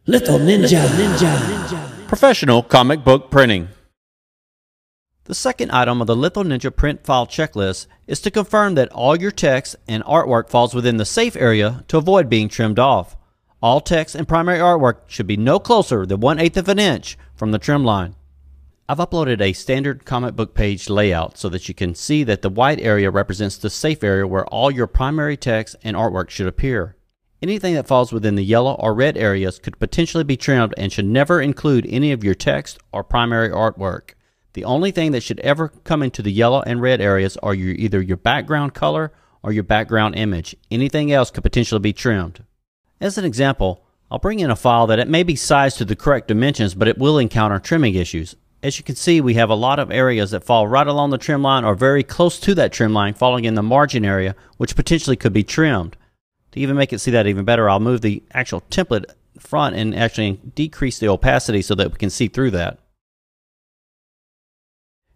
Little Ninja. Professional comic book printing. The second item of the Litho Ninja print file checklist is to confirm that all your text and artwork falls within the safe area to avoid being trimmed off. All text and primary artwork should be no closer than 1/8 of an inch from the trim line. I've uploaded a standard comic book page layout so that you can see that the white area represents the safe area where all your primary text and artwork should appear. Anything that falls within the yellow or red areas could potentially be trimmed and should never include any of your text or primary artwork. The only thing that should ever come into the yellow and red areas are either your background color or your background image. Anything else could potentially be trimmed. As an example, I'll bring in a file that it may be sized to the correct dimensions, but it will encounter trimming issues. As you can see, we have a lot of areas that fall right along the trim line or very close to that trim line, falling in the margin area, which potentially could be trimmed. To even make it see that even better, I'll move the actual template front and actually decrease the opacity so that we can see through that.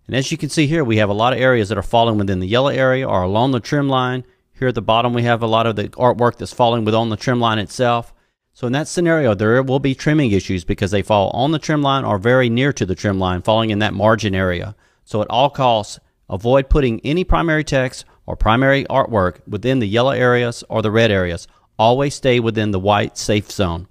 And as you can see here, we have a lot of areas that are falling within the yellow area or along the trim line. Here at the bottom, we have a lot of the artwork that's falling within the trim line itself. So in that scenario, there will be trimming issues because they fall on the trim line or very near to the trim line, falling in that margin area. So at all costs, avoid putting any primary text or primary artwork within the yellow areas or the red areas. Always stay within the white safe zone.